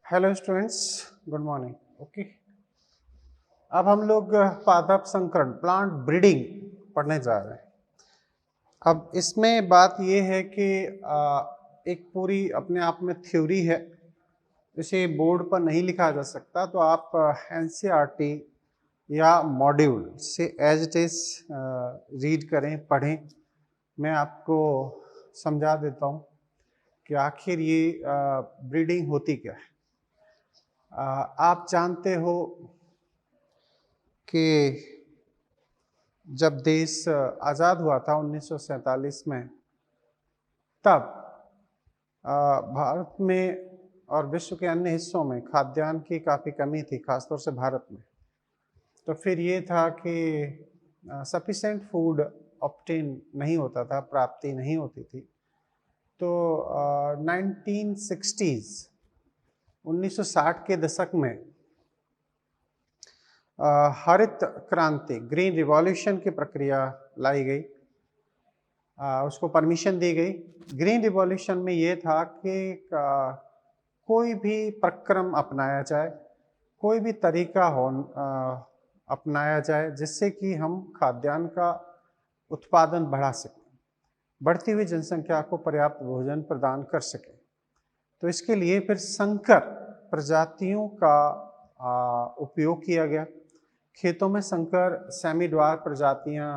Hello students, good morning. Okay, अब हम लोग पादप संकरण प्लांट ब्रीडिंग पढ़ने जा रहे हैं। अब इसमें बात ये है कि एक पूरी अपने आप में थ्योरी है, इसे बोर्ड पर नहीं लिखा जा सकता, तो आप एनसीईआरटी या मॉड्यूल से एज इट इज रीड करें, पढ़ें। मैं आपको समझा देता हूँ कि आखिर ये ब्रीडिंग होती क्या है। आप जानते हो कि जब देश आज़ाद हुआ था 1947 में, तब भारत में और विश्व के अन्य हिस्सों में खाद्यान्न की काफ़ी कमी थी, खासतौर से भारत में। तो फिर ये था कि सफिशेंट फूड ऑब्टेन नहीं होता था, प्राप्ति नहीं होती थी। तो 1960 के दशक में हरित क्रांति, ग्रीन रिवॉल्यूशन की प्रक्रिया लाई गई, उसको परमिशन दी गई। ग्रीन रिवॉल्यूशन में ये था कि कोई भी प्रक्रम अपनाया जाए, कोई भी तरीका अपनाया जाए जिससे कि हम खाद्यान्न का उत्पादन बढ़ा सकें, बढ़ती हुई जनसंख्या को पर्याप्त भोजन प्रदान कर सकें। तो इसके लिए फिर संकर प्रजातियों का उपयोग किया गया। खेतों में संकर सेमी ड्वार्फ प्रजातियां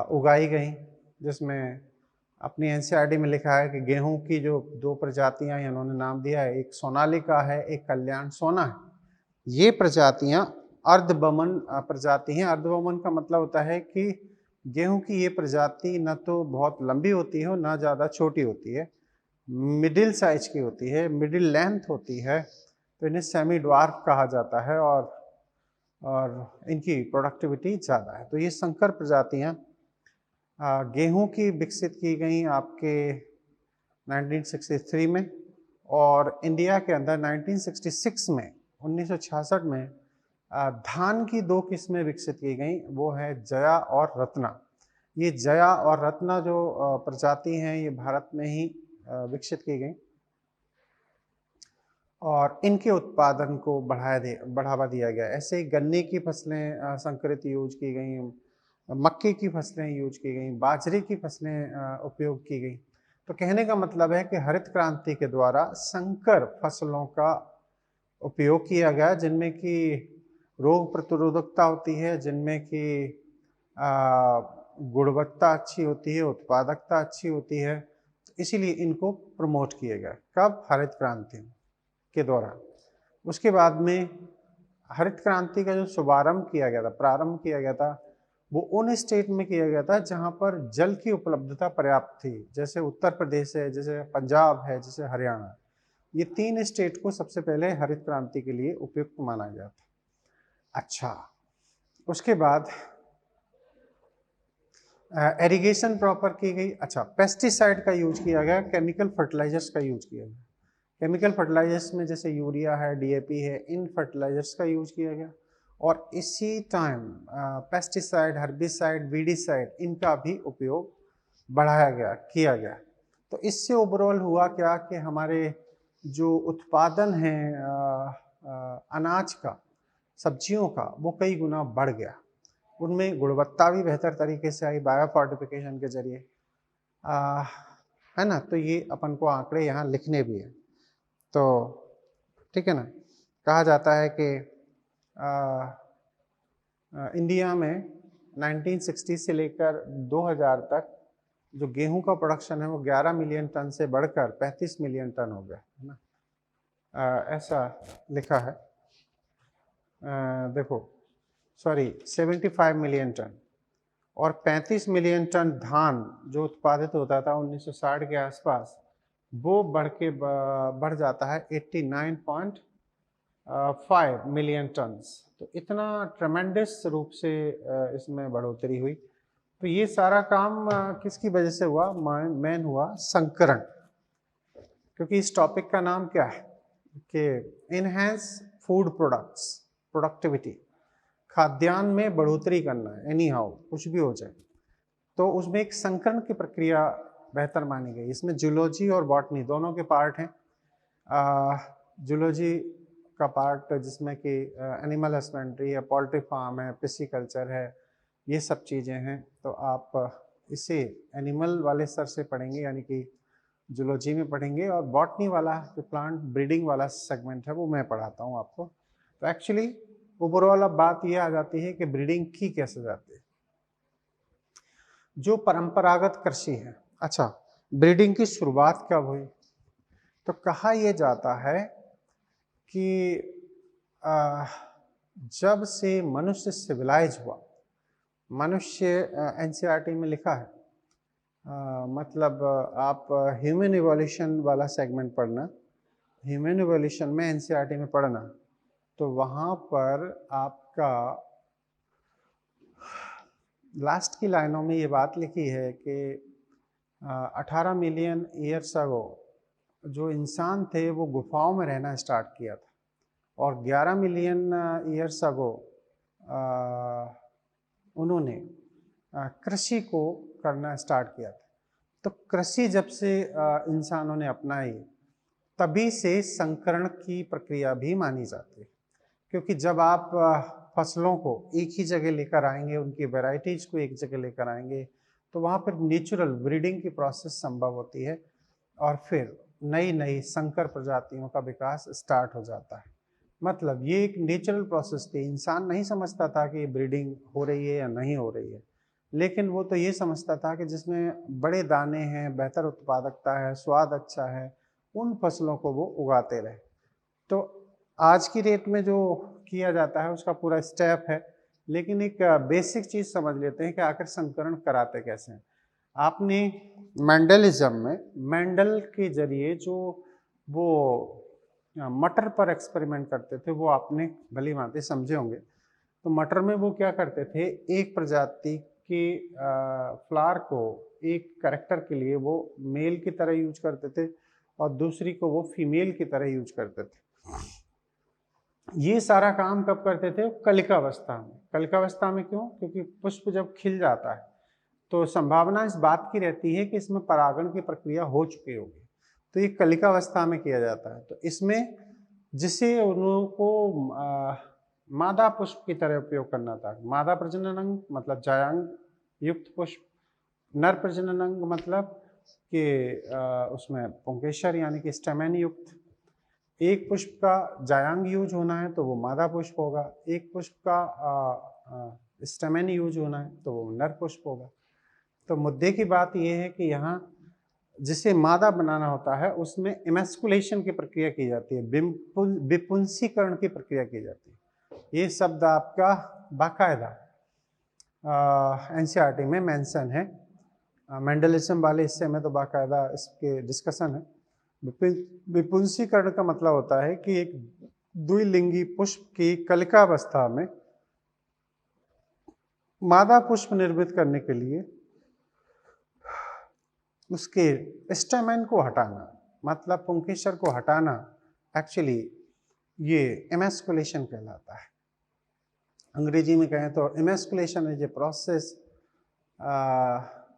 उगाई गई, जिसमें अपनी एनसीईआरटी में लिखा है कि गेहूं की जो दो प्रजातियां इन्होंने नाम दिया है, एक सोनालिका है, एक कल्याण सोना है। ये प्रजातियां अर्धबमन प्रजाति हैं। अर्धबमन का मतलब होता है कि गेहूं की ये प्रजाति न तो बहुत लंबी होती है, न ज़्यादा छोटी होती है, मिडिल साइज की होती है, मिडिल लेंथ होती है। तो इन्हें सेमी ड्वार्फ कहा जाता है और इनकी प्रोडक्टिविटी ज़्यादा है। तो ये संकर प्रजातियां गेहूं की विकसित की गई आपके 1963 में, और इंडिया के अंदर 1966 में 1966 में धान की दो किस्में विकसित की गई, वो है जया और रत्ना। ये जया और रत्ना जो प्रजाति हैं, ये भारत में ही विकसित की गई और इनके उत्पादन को बढ़ावा दिया गया। ऐसे ही गन्ने की फसलें संकरित यूज की गई, मक्के की फसलें यूज की गई, बाजरे की फसलें उपयोग की गई। तो कहने का मतलब है कि हरित क्रांति के द्वारा संकर फसलों का उपयोग किया गया, जिनमें कि रोग प्रतिरोधकता होती है, जिनमें कि गुणवत्ता अच्छी होती है, उत्पादकता अच्छी होती है। इसीलिए इनको प्रमोट किया गया। कब? हरित क्रांति के दौरान। उसके बाद में हरित क्रांति का जो शुभारंभ किया गया था, प्रारंभ किया गया था, वो उन स्टेट में किया गया था जहां पर जल की उपलब्धता पर्याप्त थी, जैसे उत्तर प्रदेश है, जैसे पंजाब है, जैसे हरियाणा। ये तीन स्टेट को सबसे पहले हरित क्रांति के लिए उपयुक्त माना गया था। अच्छा, उसके बाद एरिगेशन प्रॉपर की गई। अच्छा, पेस्टिसाइड का यूज किया गया, केमिकल फर्टिलाइजर्स का यूज किया गया। केमिकल फर्टिलाइजर्स में जैसे यूरिया है, डीएपी है, इन फर्टिलाइजर्स का यूज किया गया। और इसी टाइम पेस्टिसाइड, हर्बिसाइड, वीडीसाइड, इनका भी उपयोग बढ़ाया गया, किया गया। तो इससे ओवरऑल हुआ क्या कि हमारे जो उत्पादन है अनाज का, सब्जियों का, वो कई गुना बढ़ गया। उनमें गुणवत्ता भी बेहतर तरीके से आई बायो फोर्टिफिकेशन के जरिए, है ना। तो ये अपन को आंकड़े यहाँ लिखने भी हैं, तो ठीक है ना। कहा जाता है कि इंडिया में 1960 से लेकर 2000 तक जो गेहूं का प्रोडक्शन है वो 11 मिलियन टन से बढ़कर 35 मिलियन टन हो गया, है ना। ऐसा लिखा है। देखो, सॉरी, 75 मिलियन टन, और 35 मिलियन टन धान जो उत्पादित होता था 1960 के आसपास, वो बढ़ जाता है 89.5 मिलियन टन्स। तो इतना ट्रेमेंडस रूप से इसमें बढ़ोतरी हुई। तो ये सारा काम किसकी वजह से हुआ? मेन हुआ संकरण। क्योंकि इस टॉपिक का नाम क्या है कि इनहेंस फूड प्रोडक्ट्स प्रोडक्टिविटी, खाद्यान्न में बढ़ोतरी करना है, एनी हाउ कुछ भी हो जाए। तो उसमें एक संकरण की प्रक्रिया बेहतर मानी गई। इसमें जूलॉजी और बॉटनी दोनों के पार्ट हैं। जूलॉजी का पार्ट जिसमें कि एनिमल हस्बेंड्री है, पोल्ट्री फार्म है, पिस्सीकल्चर है, ये सब चीज़ें हैं। तो आप इसे एनिमल वाले स्तर से पढ़ेंगे, यानी कि जूलॉजी में पढ़ेंगे, और बॉटनी वाला जो प्लांट ब्रीडिंग वाला सेगमेंट है वो मैं पढ़ाता हूँ आपको। तो एक्चुअली ओवरऑल अब बात ये आ जाती है कि ब्रीडिंग की कैसे जाती है। जो परंपरागत कृषि है, अच्छा, ब्रीडिंग की शुरुआत कब हुई? तो कहा यह जाता है कि जब से मनुष्य सिविलाइज हुआ, मनुष्य एनसीईआरटी में लिखा है, मतलब आप ह्यूमन इवोल्यूशन वाला सेगमेंट पढ़ना, ह्यूमन इवोल्यूशन में एनसीईआरटी में पढ़ना, तो वहाँ पर आपका लास्ट की लाइनों में ये बात लिखी है कि 18 मिलियन ईयर्स अगो जो इंसान थे वो गुफाओं में रहना स्टार्ट किया था, और 11 मिलियन ईयर्स अगो उन्होंने कृषि को करना स्टार्ट किया था। तो कृषि जब से इंसानों ने अपनाई, तभी से संकरण की प्रक्रिया भी मानी जाती है, क्योंकि जब आप फसलों को एक ही जगह लेकर आएंगे, उनकी वैरायटीज को एक जगह लेकर आएंगे, तो वहाँ पर नेचुरल ब्रीडिंग की प्रोसेस संभव होती है, और फिर नई नई संकर प्रजातियों का विकास स्टार्ट हो जाता है। मतलब ये एक नेचुरल प्रोसेस थी, इंसान नहीं समझता था कि ब्रीडिंग हो रही है या नहीं हो रही है, लेकिन वो तो ये समझता था कि जिसमें बड़े दाने हैं, बेहतर उत्पादकता है, स्वाद अच्छा है, उन फसलों को वो उगाते रहे। तो आज की डेट में जो किया जाता है उसका पूरा स्टेप है, लेकिन एक बेसिक चीज़ समझ लेते हैं कि आखिर संकरण कराते कैसे हैं। आपने मेंडलिज्म में मेंडल के जरिए जो वो मटर पर एक्सपेरिमेंट करते थे, वो आपने भली भांति समझे होंगे। तो मटर में वो क्या करते थे, एक प्रजाति के फ्लावर को एक कैरेक्टर के लिए वो मेल की तरह यूज करते थे, और दूसरी को वो फीमेल की तरह यूज करते थे। ये सारा काम कब करते थे? कलिकावस्था में। कलिकावस्था में क्यों? क्योंकि पुष्प जब खिल जाता है तो संभावना इस बात की रहती है कि इसमें परागण की प्रक्रिया हो चुकी होगी, तो ये कलिकावस्था में किया जाता है। तो इसमें जिसे उनको मादा पुष्प की तरह उपयोग करना था, मादा प्रजनन अंग मतलब जायांग युक्त पुष्प, नर प्रजनन अंग मतलब कि उसमें पुंकेसर यानी कि स्टेमेन युक्त। एक पुष्प का जायांग यूज होना है तो वो मादा पुष्प होगा, एक पुष्प का स्टेमेन यूज होना है तो वो नर पुष्प होगा। तो मुद्दे की बात यह है कि यहाँ जिसे मादा बनाना होता है उसमें इमेस्कुलेशन की प्रक्रिया की जाती है, विपुंसीकरण की प्रक्रिया की जाती है। ये शब्द आपका बाकायदा एनसीईआरटी में मेंशन है, मेंडलिज्म वाले हिस्से में तो बाकायदा इसके डिस्कशन है। विपुंसीकरण का मतलब होता है कि एक द्विलिंगी पुष्प की कलिकावस्था में मादा पुष्प निर्मित करने के लिए उसके स्टेमेन को हटाना, मतलब पुंकेसर को हटाना, एक्चुअली ये इमेस्कुलेशन कहलाता है। अंग्रेजी में कहें तो emasculation is a process,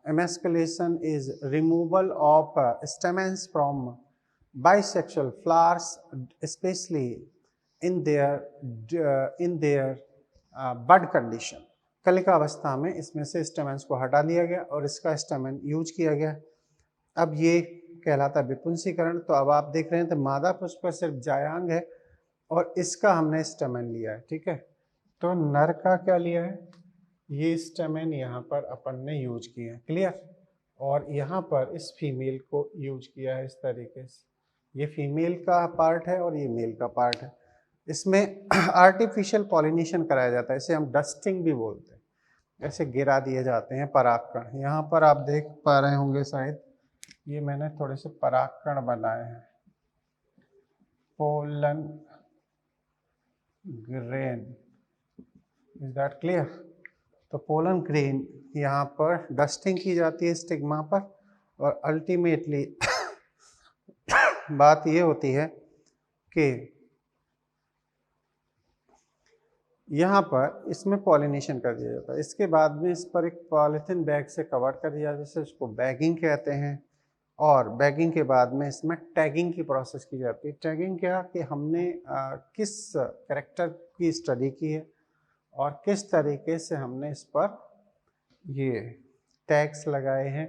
emasculation is removal of stamens from bisexual flowers, especially in their bud condition. कलिका अवस्था में इसमें से स्टेमेंस को हटा दिया गया और इसका स्टेमेन यूज किया गया। अब ये कहलाता है विपुंसीकरण। तो अब आप देख रहे हैं तो मादा पुष्प पर सिर्फ जायांग है और इसका हमने स्टेमेन लिया है, ठीक है। तो नर का क्या लिया है, ये स्टेमेन यहाँ पर अपन ने यूज किया है, क्लियर। और यहाँ पर इस फीमेल को यूज किया है इस तरीके से, ये फीमेल का पार्ट है और ये मेल का पार्ट है। इसमें आर्टिफिशियल पॉलिनेशन कराया जाता है, इसे हम डस्टिंग भी बोलते हैं। ऐसे गिरा दिए जाते हैं परागकण। यहाँ पर आप देख पा रहे होंगे शायद, ये मैंने थोड़े से परागकण बनाए हैं, pollen grain, is that clear. तो पोलन ग्रेन यहाँ पर डस्टिंग की जाती है स्टिग्मा पर, और अल्टीमेटली बात ये होती है कि यहाँ पर इसमें पॉलिनेशन कर दिया जाता है। इसके बाद में इस पर एक पॉलीथीन बैग से कवर कर दिया जाता है, जिसे उसको बैगिंग कहते हैं। और बैगिंग के बाद में इसमें टैगिंग की प्रोसेस की जाती है। टैगिंग क्या कि हमने किस कैरेक्टर की स्टडी की है और किस तरीके से हमने इस पर ये टैग्स लगाए हैं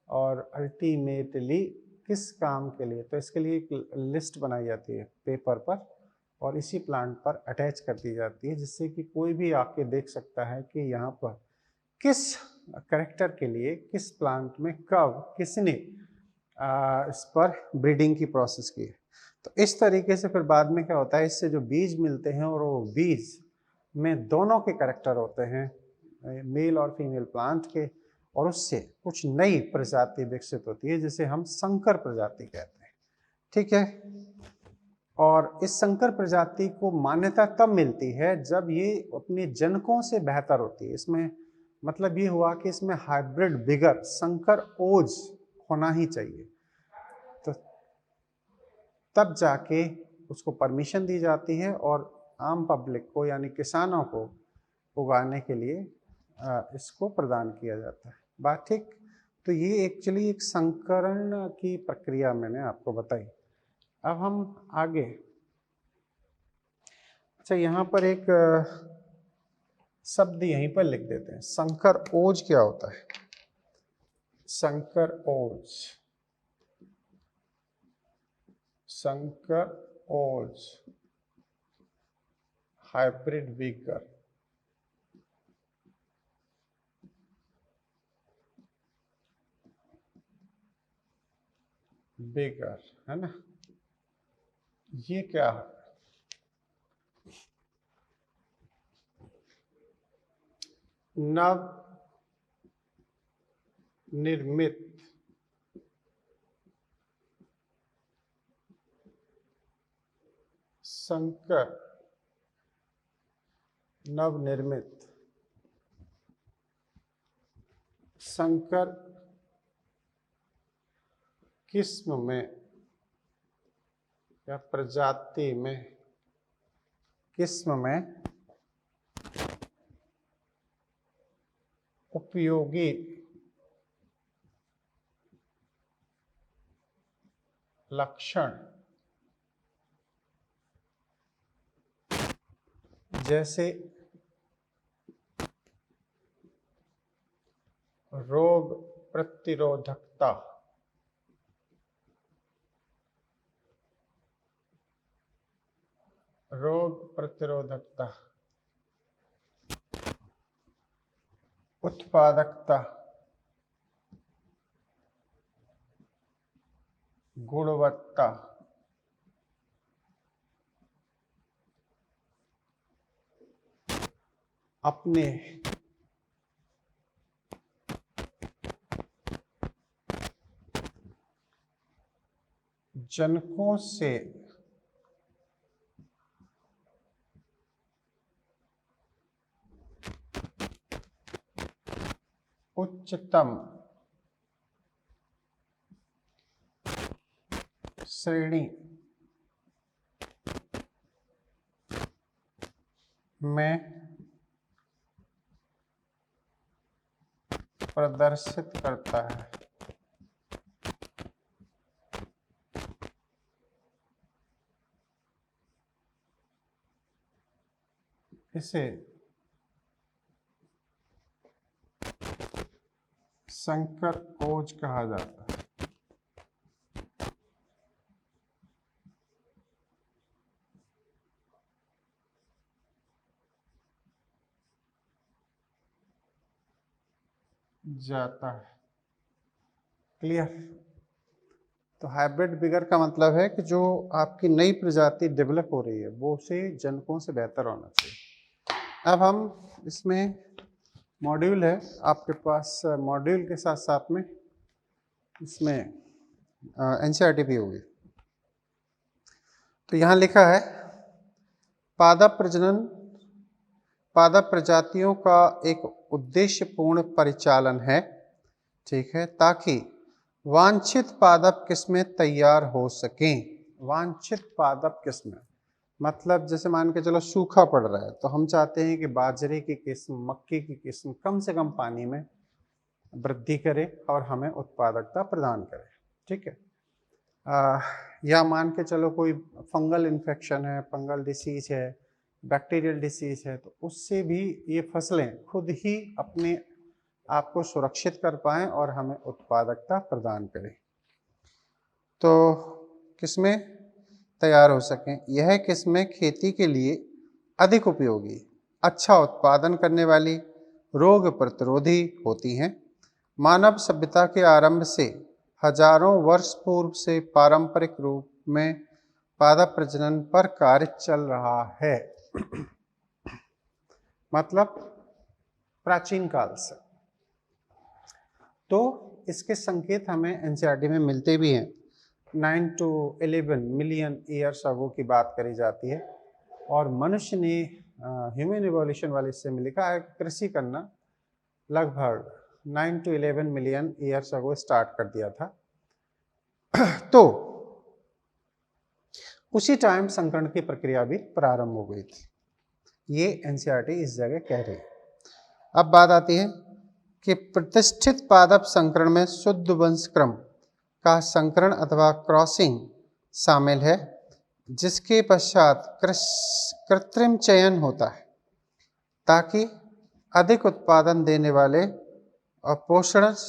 और अल्टीमेटली किस काम के लिए, तो इसके लिए एक लिस्ट बनाई जाती है पेपर पर और इसी प्लांट पर अटैच कर दी जाती है, जिससे कि कोई भी आके देख सकता है कि यहाँ पर किस कैरेक्टर के लिए किस प्लांट में कब किसने इस पर ब्रीडिंग की प्रोसेस की है। तो इस तरीके से फिर बाद में क्या होता है, इससे जो बीज मिलते हैं और वो बीज में दोनों के कैरेक्टर होते हैं, मेल और फीमेल प्लांट के, और उससे कुछ नई प्रजाति विकसित होती है जिसे हम संकर प्रजाति कहते हैं। ठीक है, और इस संकर प्रजाति को मान्यता तब मिलती है जब ये अपने जनकों से बेहतर होती है। इसमें मतलब ये हुआ कि इसमें हाइब्रिड बिगर संकर ओज होना ही चाहिए, तो तब जाके उसको परमिशन दी जाती है और आम पब्लिक को यानी किसानों को उगाने के लिए इसको प्रदान किया जाता है। बात ठीक। तो ये एक्चुअली एक संकरण की प्रक्रिया मैंने आपको बताई। अब हम आगे, अच्छा यहाँ पर एक शब्द यहीं पर लिख देते हैं, संकर ओज क्या होता है। संकर ओज, संकर ओज हाइब्रिड विगर, बिगर है ना, ये क्या है? नव निर्मित संकर नवनिर्मित संकर किस्म में या प्रजाति में, किस्म में उपयोगी लक्षण जैसे रोग प्रतिरोधकता, रोग प्रतिरोधकता, उत्पादकता, गुणवत्ता, अपने जनकों से उच्चतम श्रेणी में प्रदर्शित करता है। इसे संकर ओज कहा जाता है। जाता है। क्लियर? तो हाइब्रिड बिगर का मतलब है कि जो आपकी नई प्रजाति डेवलप हो रही है वो उसे जनकों से बेहतर होना चाहिए। अब हम इसमें मॉड्यूल है आपके पास, मॉड्यूल के साथ साथ में इसमें एनसीईआरटी भी होगी। तो यहाँ लिखा है पादप प्रजनन, पादप प्रजातियों का एक उद्देश्यपूर्ण परिचालन है, ठीक है, ताकि वांछित पादप किस्में तैयार हो सकें। वांछित पादप किस्में मतलब जैसे मान के चलो सूखा पड़ रहा है तो हम चाहते हैं कि बाजरे की किस्म, मक्के की किस्म कम से कम पानी में वृद्धि करे और हमें उत्पादकता प्रदान करे। ठीक है। या मान के चलो कोई फंगल इन्फेक्शन है, फंगल डिसीज है, बैक्टीरियल डिसीज है, तो उससे भी ये फसलें खुद ही अपने आप को सुरक्षित कर पाएं और हमें उत्पादकता प्रदान करें, तो किस्में तैयार हो सकें। यह किस्में खेती के लिए अधिक उपयोगी, अच्छा उत्पादन करने वाली, रोग प्रतिरोधी होती हैं। मानव सभ्यता के आरंभ से हजारों वर्ष पूर्व से पारंपरिक रूप में पादप प्रजनन पर कार्य चल रहा है। मतलब प्राचीन काल से। तो इसके संकेत हमें एनसीईआरटी में मिलते भी हैं। 9 to 11 मिलियन ईयर्स अगो की बात करी जाती है और मनुष्य ने ह्यूमन इवोल्यूशन वाले से में लिखा है कृषि करना लगभग 9 to 11 million years ago start कर दिया था। तो उसी टाइम संकरण की प्रक्रिया भी प्रारंभ हो गई थी, ये एनसीईआरटी इस जगह कह रही है। अब बात आती है कि प्रतिष्ठित पादप संकरण में शुद्ध वंश क्रम का संकरण अथवा क्रॉसिंग शामिल है, जिसके पश्चात कृत्रिम चयन होता है ताकि अधिक उत्पादन देने वाले और पोषणज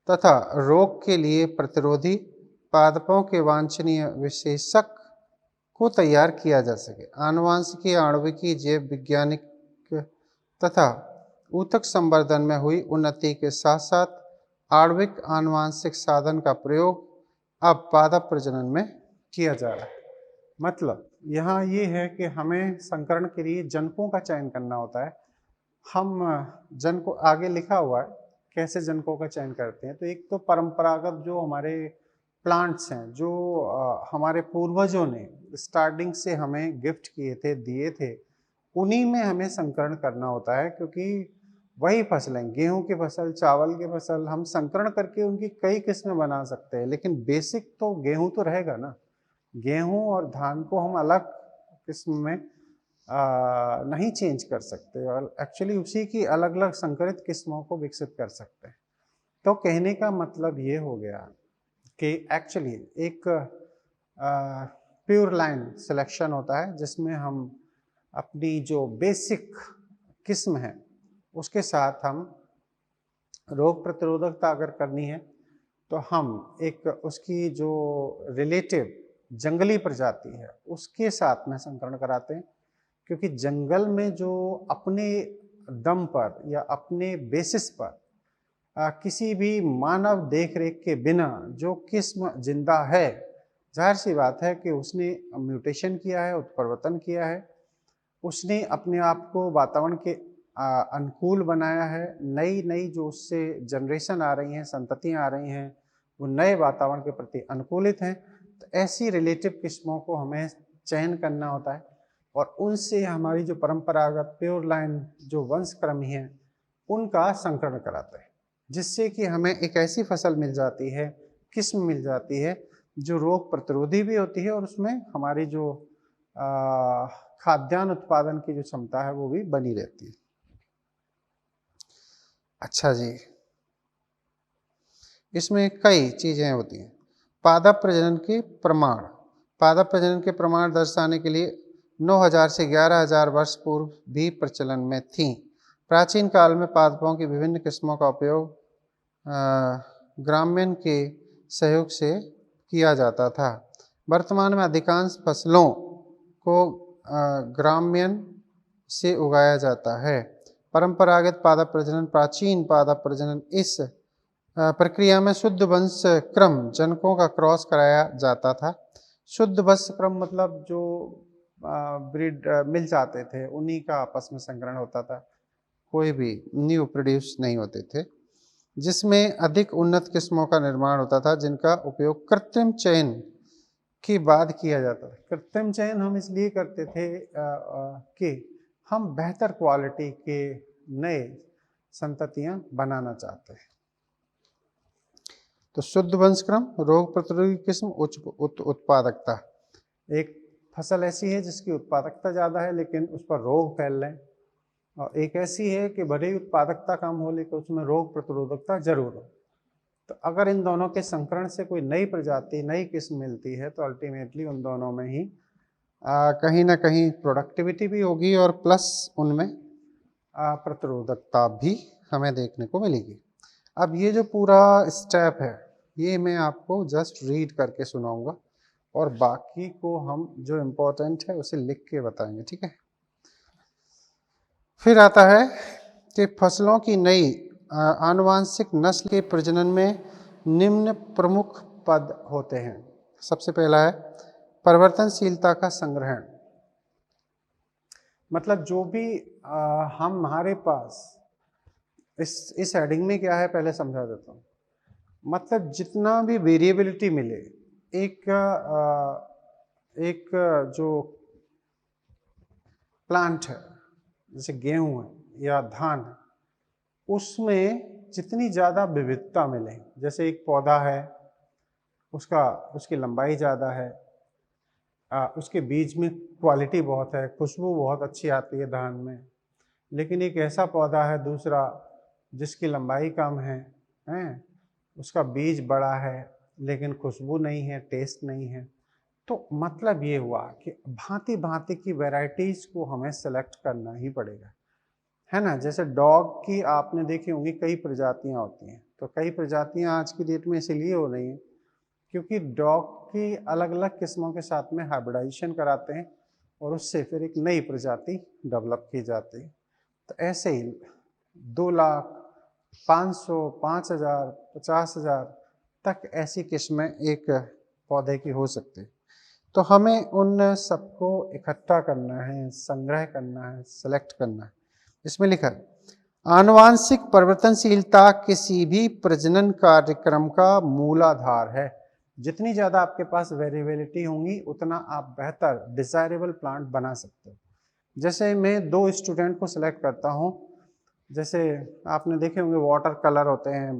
तथा रोग के लिए प्रतिरोधी पादपों के वांछनीय विशेषक को तैयार किया जा सके। आनुवांशिकी, आणविकी, जैव वैज्ञानिक तथा ऊतक संवर्धन में हुई उन्नति के साथ साथ आणविक आनुवांशिक साधन का प्रयोग अब पादप प्रजनन में किया जा रहा है। मतलब यहाँ ये है कि हमें संकरण के लिए जनकों का चयन करना होता है। हम जनको आगे लिखा हुआ है कैसे जनकों का चयन करते हैं। तो एक तो परंपरागत जो हमारे प्लांट्स हैं, जो हमारे पूर्वजों ने स्टार्टिंग से हमें गिफ्ट किए थे, दिए थे, उन्हीं में हमें संकरण करना होता है, क्योंकि वही फसलें, गेहूं की फसल, चावल की फसल, हम संकरण करके उनकी कई किस्में बना सकते हैं, लेकिन बेसिक तो गेहूं तो रहेगा ना। गेहूं और धान को हम अलग किस्म में नहीं चेंज कर सकते और एक्चुअली उसी की अलग अलग संकरित किस्मों को विकसित कर सकते हैं। तो कहने का मतलब ये हो गया कि एक्चुअली एक प्योर लाइन सिलेक्शन होता है जिसमें हम अपनी जो बेसिक किस्म है उसके साथ हम रोग प्रतिरोधकता अगर करनी है तो हम एक उसकी जो रिलेटिव जंगली प्रजाति है उसके साथ में संकरण कराते हैं, क्योंकि जंगल में जो अपने दम पर या अपने बेसिस पर किसी भी मानव देखरेख के बिना जो किस्म जिंदा है, जाहिर सी बात है कि उसने म्यूटेशन किया है, उत्परिवर्तन किया है, उसने अपने आप को वातावरण के अनुकूल बनाया है। नई नई जो उससे जनरेशन आ रही हैं, संततियां आ रही हैं, वो नए वातावरण के प्रति अनुकूलित हैं। तो ऐसी रिलेटिव किस्मों को हमें चयन करना होता है और उनसे हमारी जो परंपरागत प्योर लाइन जो वंश क्रमी है उनका संकरण कराते हैं, जिससे कि हमें एक ऐसी फसल मिल जाती है, किस्म मिल जाती है जो रोग प्रतिरोधी भी होती है और उसमें हमारी जो खाद्यान्न उत्पादन की जो क्षमता है वो भी बनी रहती है। अच्छा जी, इसमें कई चीजें होती हैं। पादप प्रजनन के प्रमाण, पादप प्रजनन के प्रमाण दर्शाने के लिए 9000 से 11000 वर्ष पूर्व भी प्रचलन में थी। प्राचीन काल में पादपों की विभिन्न किस्मों का उपयोग ग्राम्यन के सहयोग से किया जाता था। वर्तमान में अधिकांश फसलों को ग्राम्यन से उगाया जाता है। परंपरागत पादप प्रजनन, प्राचीन पादप प्रजनन, इस प्रक्रिया में शुद्ध वंश क्रम जनकों का क्रॉस कराया जाता था। शुद्ध वंश क्रम मतलब जो ब्रीड मिल जाते थे उन्हीं का आपस में संकरण होता था, कोई भी न्यू प्रोड्यूस नहीं होते थे, जिसमें अधिक उन्नत किस्मों का निर्माण होता था जिनका उपयोग कृत्रिम चयन के बाद किया जाता था। कृत्रिम चयन हम इसलिए करते थे कि हम बेहतर क्वालिटी के नए संततियां बनाना चाहते हैं। तो शुद्ध वंशक्रम, रोग प्रतिरोधी किस्म, उच्च उत्पादकता। एक फसल ऐसी है जिसकी उत्पादकता ज़्यादा है लेकिन उस पर रोग फैल रहे हैं, और एक ऐसी है कि भले ही उत्पादकता कम हो लेकिन उसमें रोग प्रतिरोधकता जरूर हो। तो अगर इन दोनों के संकरण से कोई नई प्रजाति, नई किस्म मिलती है, तो अल्टीमेटली उन दोनों में ही कहीं ना कहीं प्रोडक्टिविटी भी होगी और प्लस उनमें प्रतिरोधकता भी हमें देखने को मिलेगी। अब ये जो पूरा स्टेप है ये मैं आपको जस्ट रीड करके सुनाऊंगा और बाकी को हम जो इम्पोर्टेंट है उसे लिख के बताएंगे, ठीक है। फिर आता है कि फसलों की नई आनुवांशिक नस्ल के प्रजनन में निम्न प्रमुख पद होते हैं। सबसे पहला है परिवर्तनशीलता का संग्रहण। मतलब जो भी हमारे पास इस हेडिंग में क्या है पहले समझा देता हूँ। मतलब जितना भी वेरिएबिलिटी मिले एक जो प्लांट है जैसे गेहूं है या धान है, उसमें जितनी ज़्यादा विविधता मिले, जैसे एक पौधा है उसकी लंबाई ज़्यादा है, उसके बीज में क्वालिटी बहुत है, खुशबू बहुत अच्छी आती है धान में, लेकिन एक ऐसा पौधा है दूसरा जिसकी लंबाई कम है, उसका बीज बड़ा है लेकिन खुशबू नहीं है, टेस्ट नहीं है। तो मतलब ये हुआ कि भांति भांति की वैरायटीज़ को हमें सेलेक्ट करना ही पड़ेगा, है ना। जैसे डॉग की आपने देखी होंगी कई प्रजातियां होती हैं, तो कई प्रजातियां आज की डेट में इसीलिए हो रही हैं क्योंकि डॉग की अलग अलग किस्मों के साथ में हाइब्रिडाइजेशन कराते हैं और उससे फिर एक नई प्रजाति डेवलप की जाती है। तो ऐसे ही 2 लाख, 500, 5,000, 50,000 तक ऐसी किस्में एक पौधे की हो सकती है। तो हमें उन सबको इकट्ठा करना है, संग्रह करना है, सेलेक्ट करना है। इसमें लिखा है आनुवांशिक परिवर्तनशीलता किसी भी प्रजनन कार्यक्रम का मूलाधार है। जितनी ज़्यादा आपके पास वेरिएबिलिटी होंगी उतना आप बेहतर डिजायरेबल प्लांट बना सकते हो। जैसे मैं 2 स्टूडेंट को सिलेक्ट करता हूँ, जैसे आपने देखे होंगे वाटर कलर होते हैं,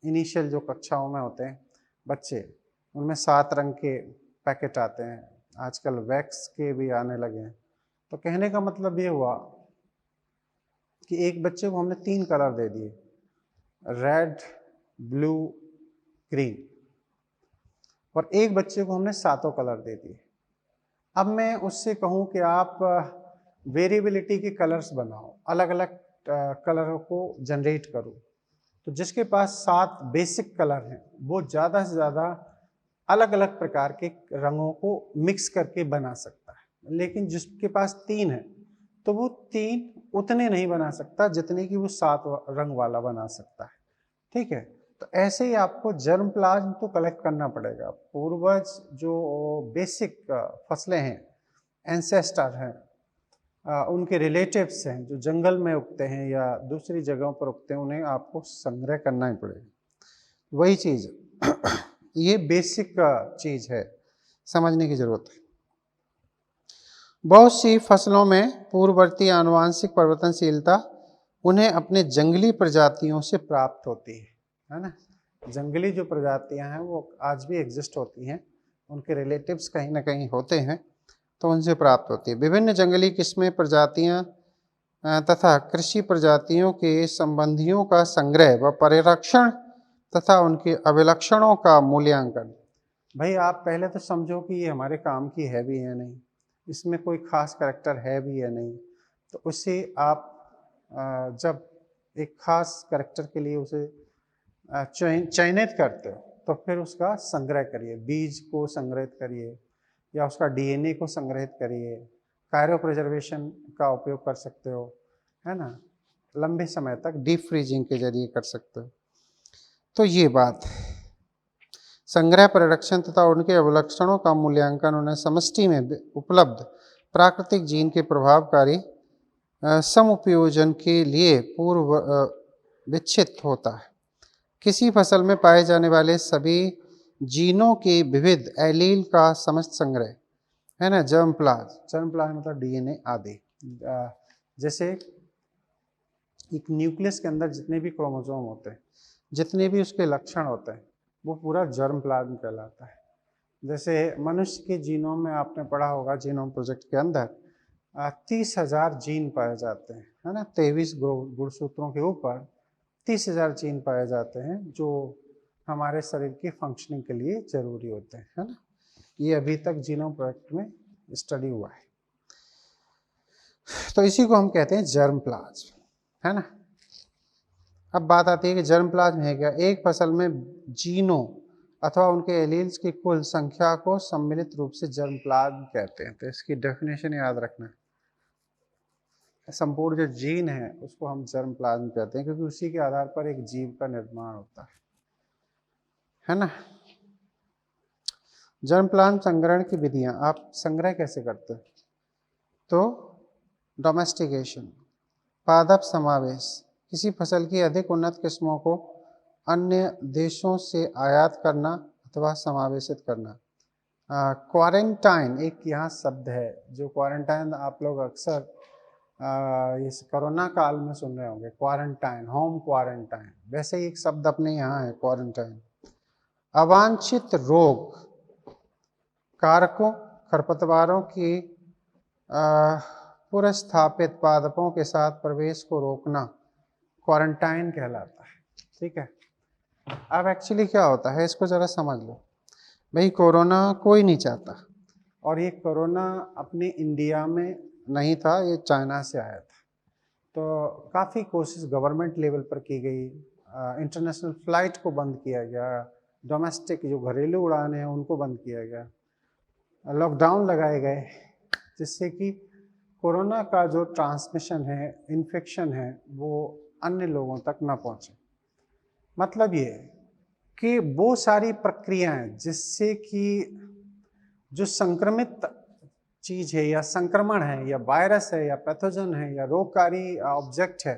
इनिशियल जो कक्षाओं में होते हैं बच्चे, उनमें 7 रंग के पैकेट आते हैं, आजकल वैक्स के भी आने लगे हैं। तो कहने का मतलब ये हुआ कि एक बच्चे को हमने 3 कलर दे दिए, रेड, ब्लू, ग्रीन, और एक बच्चे को हमने 7 कलर दे दिए। अब मैं उससे कहूँ कि आप वेरिएबिलिटी के कलर्स बनाओ, अलग अलग कलरों को जनरेट करो, तो जिसके पास 7 बेसिक कलर हैं वो ज़्यादा से ज़्यादा अलग अलग प्रकार के रंगों को मिक्स करके बना सकता है। लेकिन जिसके पास 3 है तो वो 3 उतने नहीं बना सकता जितने की वो 7 रंग वाला बना सकता है, ठीक है। तो ऐसे ही आपको जर्म प्लाज्म तो कलेक्ट करना पड़ेगा। पूर्वज जो बेसिक फसलें हैं, एंसेस्टर हैं, उनके रिलेटिव्स हैं जो जंगल में उगते हैं या दूसरी जगहों पर उगते हैं, उन्हें आपको संग्रह करना ही पड़ेगा। वही चीज़ ये बेसिक चीज़ है, समझने की जरूरत है। बहुत सी फसलों में पूर्ववर्ती आनुवांशिक परिवर्तनशीलता उन्हें अपने जंगली प्रजातियों से प्राप्त होती है ना। जंगली जो प्रजातियां हैं वो आज भी एग्जिस्ट होती हैं, उनके रिलेटिव्स कहीं ना कहीं होते हैं, तो उनसे प्राप्त होती है। विभिन्न जंगली किस्में, प्रजातियां तथा कृषि प्रजातियों के संबंधियों का संग्रह व परिरक्षण तथा उनके अभिलक्षणों का मूल्यांकन। भाई आप पहले तो समझो कि ये हमारे काम की है भी है नहीं, इसमें कोई खास करैक्टर है भी या नहीं, तो उससे आप जब एक खास करैक्टर के लिए उसे चयनित करते हो तो फिर उसका संग्रह करिए, बीज को संग्रहित करिए या उसका डीएनए को संग्रहित करिए, कायरो प्रिजर्वेशन का उपयोग कर सकते हो, है ना, लंबे समय तक डीप फ्रीजिंग के जरिए कर सकते हो। तो ये बात, संग्रह, परिरक्षण तथा उनके अभिलक्षणों का मूल्यांकन उन्हें समष्टि में उपलब्ध प्राकृतिक जीन के प्रभावकारी समुपयोजन के लिए पूर्व विकसित होता है। किसी फसल में पाए जाने वाले सभी जीनों के विविध एलील का समस्त संग्रह, है ना, जर्म प्लाज्म मतलब डीएनए आदि। जैसे एक न्यूक्लियस के अंदर जितने भी क्रोमोसोम होते हैं, जितने भी उसके लक्षण होते हैं, वो पूरा जर्म प्लाज्म कहलाता है। जैसे मनुष्य के जीनोम में आपने पढ़ा होगा, जीनोम प्रोजेक्ट के अंदर 30,000 जीन पाए जाते हैं, है ना, 23 गुणसूत्रों के ऊपर 30,000 जीन पाए जाते हैं जो हमारे शरीर की फंक्शनिंग के लिए जरूरी होते हैं, है ना। ये अभी तक जीनोम प्रोजेक्ट में स्टडी हुआ है। तो इसी को हम कहते हैं जर्म प्लाज्म, है ना। अब बात आती है कि जर्म प्लाज्म है क्या। एक फसल में जीनों अथवा उनके एलील्स की कुल संख्या को सम्मिलित रूप से जर्म प्लाज्म कहते हैं। तो इसकी डेफिनेशन याद रखना है। संपूर्ण जो जीन है उसको हम जर्म प्लाज्म कहते हैं, क्योंकि उसी के आधार पर एक जीव का निर्माण होता है ना। जर्म प्लाज्म संग्रहण की विधियां, आप संग्रह कैसे करते हैं। तो डोमेस्टिकेशन, पादप समावेश, किसी फसल की अधिक उन्नत किस्मों को अन्य देशों से आयात करना अथवा समावेशित करना। क्वारंटाइन एक यहाँ शब्द है, जो क्वारंटाइन आप लोग अक्सर इस कोरोना काल में सुन रहे होंगे, क्वारंटाइन, होम क्वारंटाइन। वैसे ही एक शब्द अपने यहाँ है क्वारंटाइन। अवांछित रोग कारकों, खरपतवारों की पुरस्थापित पादपों के साथ प्रवेश को रोकना क्वारंटाइन कहलाता है, ठीक है। अब एक्चुअली क्या होता है इसको जरा समझ लो। भाई कोरोना कोई नहीं चाहता, और ये कोरोना अपने इंडिया में नहीं था, ये चाइना से आया था। तो काफ़ी कोशिश गवर्नमेंट लेवल पर की गई, इंटरनेशनल फ्लाइट को बंद किया गया, डोमेस्टिक जो घरेलू उड़ान हैं उनको बंद किया गया, लॉकडाउन लगाए गए, जिससे कि कोरोना का जो ट्रांसमिशन है, इन्फेक्शन है, वो अन्य लोगों तक ना पहुंचे। मतलब ये कि वो सारी प्रक्रियाएं जिससे कि जो संक्रमित चीज है या संक्रमण है या वायरस है या पैथोजन है या रोगकारी ऑब्जेक्ट है,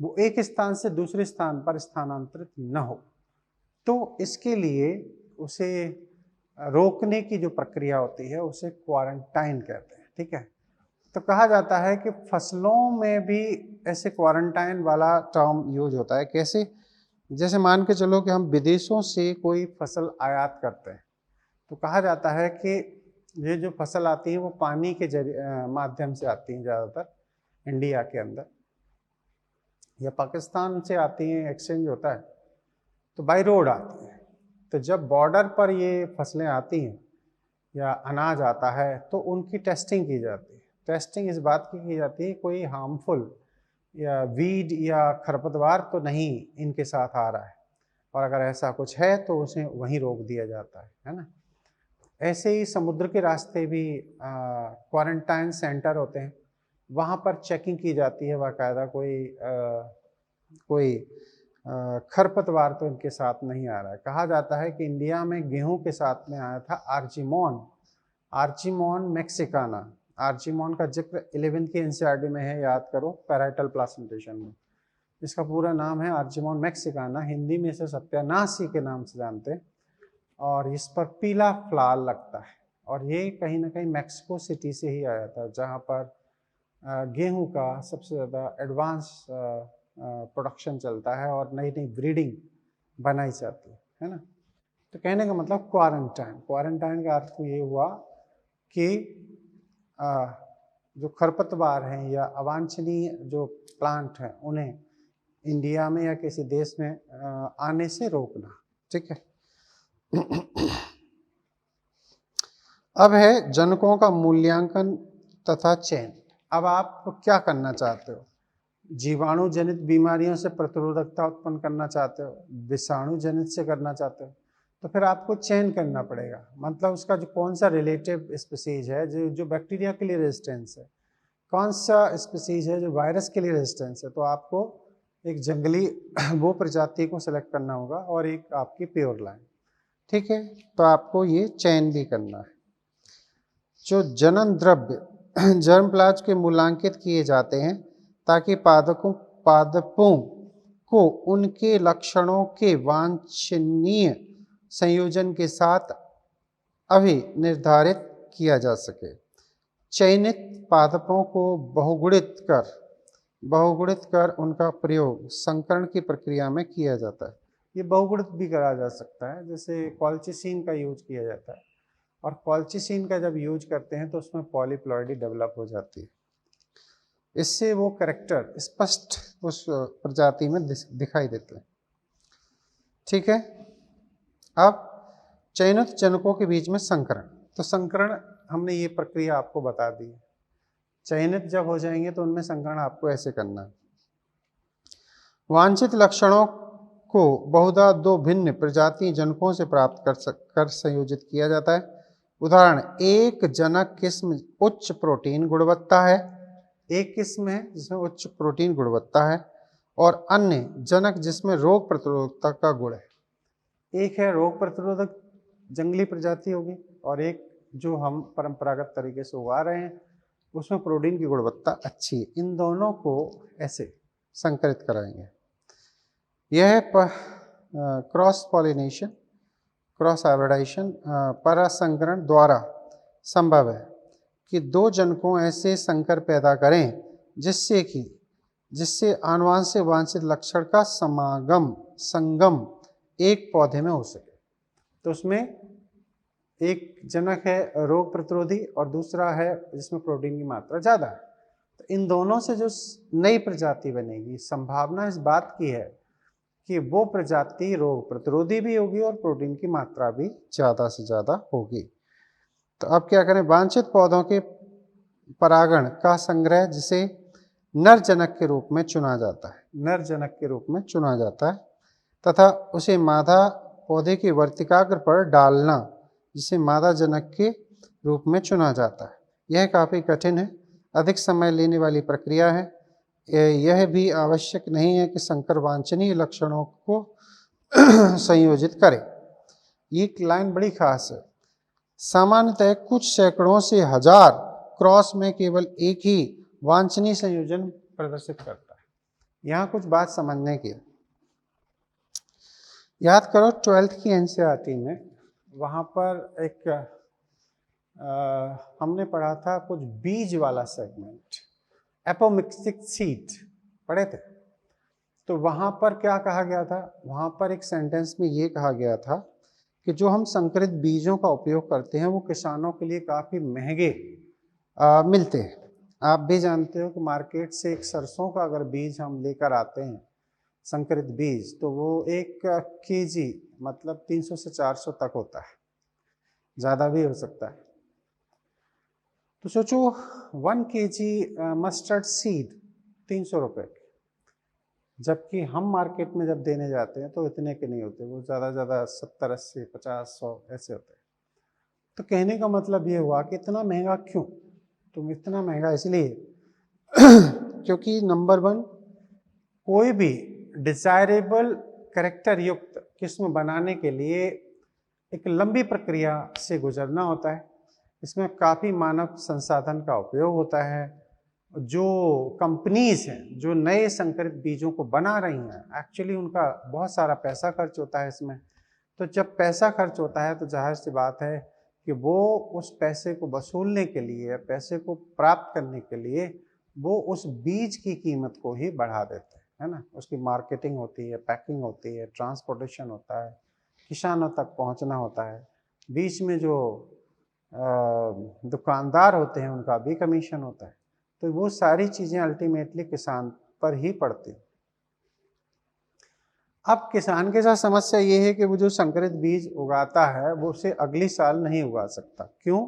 वो एक स्थान से दूसरे स्थान पर स्थानांतरित न हो। तो इसके लिए उसे रोकने की जो प्रक्रिया होती है उसे क्वारंटाइन कहते हैं, ठीक है। तो कहा जाता है कि फसलों में भी ऐसे क्वारंटाइन वाला टर्म यूज होता है। कैसे, जैसे मान के चलो कि हम विदेशों से कोई फसल आयात करते हैं, तो कहा जाता है कि ये जो फसल आती है वो पानी के माध्यम से आती हैं ज़्यादातर इंडिया के अंदर, या पाकिस्तान से आती हैं, एक्सचेंज होता है, तो बाई रोड आती हैं। तो जब बॉर्डर पर ये फसलें आती हैं या अनाज आता है तो उनकी टेस्टिंग की जाती है। टेस्टिंग इस बात की जाती है कोई हार्मफुल या वीड या खरपतवार तो नहीं इनके साथ आ रहा है, और अगर ऐसा कुछ है तो उसे वहीं रोक दिया जाता है ना। ऐसे ही समुद्र के रास्ते भी क्वारंटाइन सेंटर होते हैं, वहाँ पर चेकिंग की जाती है बाकायदा, कोई खरपतवार तो इनके साथ नहीं आ रहा है। कहा जाता है कि इंडिया में गेहूं के साथ में आया था आर्चिमोन मैक्सिकाना। आर्चिमोन का जिक्र 11th की एनसीईआरटी में है, याद करो, पैराइटल प्लासेंटेशन में। इसका पूरा नाम है आर्चिमोन मैक्सिकाना, हिंदी में इसे सत्यानाशी के नाम से जानते हैं, और इस पर पीला फ्लाल लगता है। और ये कहीं ना कहीं मैक्सिको सिटी से ही आया था, जहाँ पर गेहूं का सबसे ज़्यादा एडवांस प्रोडक्शन चलता है और नई नई ब्रीडिंग बनाई जाती है ना। तो कहने का मतलब क्वारंटाइन का अर्थ ये हुआ कि जो खरपतवार हैं या अवांछनीय जो प्लांट हैं उन्हें इंडिया में या किसी देश में आने से रोकना, ठीक है। अब है जनकों का मूल्यांकन तथा चयन। अब आप क्या करना चाहते हो, जीवाणु जनित बीमारियों से प्रतिरोधकता उत्पन्न करना चाहते हो, विषाणु जनित से करना चाहते हो, तो फिर आपको चयन करना पड़ेगा। मतलब उसका जो कौन सा रिलेटिव स्पीसीज है जो बैक्टीरिया के लिए रेजिस्टेंस है, कौन सा स्पीसीज है जो वायरस के लिए रेजिस्टेंस है। तो आपको एक जंगली वो प्रजाति को सिलेक्ट करना होगा और एक आपकी प्योर लाइन, ठीक है। तो आपको ये चयन भी करना है। जो जनन द्रव्य जर्म प्लाज्म के मूल्यांकित किए जाते हैं ताकि पादपों को उनके लक्षणों के वांछनीय संयोजन के साथ अभी निर्धारित किया जा सके। चयनित पादपों को बहुगुणित कर उनका प्रयोग संकरण की प्रक्रिया में किया जाता है। ये बहुगुणित भी करा जा सकता है, जैसे कॉल्चिसिन का यूज किया जाता है, और कॉल्चिसिन का जब यूज करते हैं तो उसमें पॉलीप्लॉइडी डेवलप हो जाती है। इससे वो कैरेक्टर स्पष्ट उस प्रजाति में दिखाई देते हैं। ठीक है। अब चयनित जनकों के बीच में संकरण। तो संकरण हमने ये प्रक्रिया आपको बता दी। चयनित जब हो जाएंगे तो उनमें संकरण आपको ऐसे करना है। वांछित लक्षणों को बहुधा दो भिन्न प्रजाति जनकों से प्राप्त कर संयोजित किया जाता है। उदाहरण, एक जनक किस्म उच्च प्रोटीन गुणवत्ता है, एक किस्म है जिसमें उच्च प्रोटीन गुणवत्ता है, और अन्य जनक जिसमें रोग प्रतिरोधकता का गुण है। एक है रोग प्रतिरोधक जंगली प्रजाति होगी, और एक जो हम परंपरागत तरीके से उगा रहे हैं उसमें प्रोटीन की गुणवत्ता अच्छी है। इन दोनों को ऐसे संकरित कराएंगे। यह है क्रॉस पॉलिनेशन, क्रॉस हाइब्रिडाइजेशन, परासंकरण द्वारा संभव है कि दो जनकों ऐसे संकर पैदा करें जिससे आनुवंशिक वांछित लक्षण का संगम एक पौधे में हो सके। तो उसमें एक जनक है रोग प्रतिरोधी और दूसरा है जिसमें प्रोटीन की मात्रा ज़्यादा है। तो इन दोनों से जो नई प्रजाति बनेगी, संभावना इस बात की है कि वो प्रजाति रोग प्रतिरोधी भी होगी और प्रोटीन की मात्रा भी ज़्यादा से ज़्यादा होगी। तो अब क्या करें, वांछित पौधों के परागण का संग्रह जिसे नर जनक के रूप में चुना जाता है, नर जनक के रूप में चुना जाता है, तथा उसे मादा पौधे के वर्तिकाग्र पर डालना जिसे मादा जनक के रूप में चुना जाता है। यह काफ़ी कठिन है, अधिक समय लेने वाली प्रक्रिया है। यह भी आवश्यक नहीं है कि संकर वांछनीय लक्षणों को संयोजित करे। ये लाइन बड़ी खास है। सामान्यतः कुछ सैकड़ों से हजार क्रॉस में केवल एक ही वांछनीय संयोजन प्रदर्शित करता है। यहाँ कुछ बात समझने की है। याद करो 12th की एनसीईआरटी में वहाँ पर एक हमने पढ़ा था कुछ बीज वाला सेगमेंट, एपोमिक्सिक सीड पढ़े थे। तो वहाँ पर क्या कहा गया था, वहाँ पर एक सेंटेंस में ये कहा गया था कि जो हम संकरित बीजों का उपयोग करते हैं वो किसानों के लिए काफ़ी महंगे मिलते हैं। आप भी जानते हो कि मार्केट से एक सरसों का अगर बीज हम लेकर आते हैं संकरित बीज, तो वो 1 केजी मतलब 300 से 400 तक होता है, ज़्यादा भी हो सकता है। तो सोचो 1 केजी मस्टर्ड सीड 300 रुपये, जबकि हम मार्केट में जब देने जाते हैं तो इतने के नहीं होते, वो ज़्यादा ज़्यादा 70, 80, 50, 100 ऐसे होते हैं। तो कहने का मतलब ये हुआ कि इतना महंगा क्यों? तो इतना महंगा इसलिए क्योंकि नंबर 1, कोई भी डिजायरेबल कैरेक्टर युक्त किस्म बनाने के लिए एक लंबी प्रक्रिया से गुजरना होता है। इसमें काफ़ी मानव संसाधन का उपयोग होता है। जो कंपनीज हैं जो नए संकरित बीजों को बना रही हैं, एक्चुअली उनका बहुत सारा पैसा खर्च होता है इसमें। तो जब पैसा खर्च होता है तो जाहिर सी बात है कि वो उस पैसे को वसूलने के लिए, पैसे को प्राप्त करने के लिए वो उस बीज की कीमत को ही बढ़ा देते हैं, है ना। उसकी मार्केटिंग होती है, पैकिंग होती है, ट्रांसपोर्टेशन होता है, किसानों तक पहुंचना होता है, बीच में जो दुकानदार होते हैं उनका भी कमीशन होता है। तो वो सारी चीज़ें अल्टीमेटली किसान पर ही पड़ती। अब किसान के साथ समस्या ये है कि वो जो संकरित बीज उगाता है वो उसे अगली साल नहीं उगा सकता। क्यों?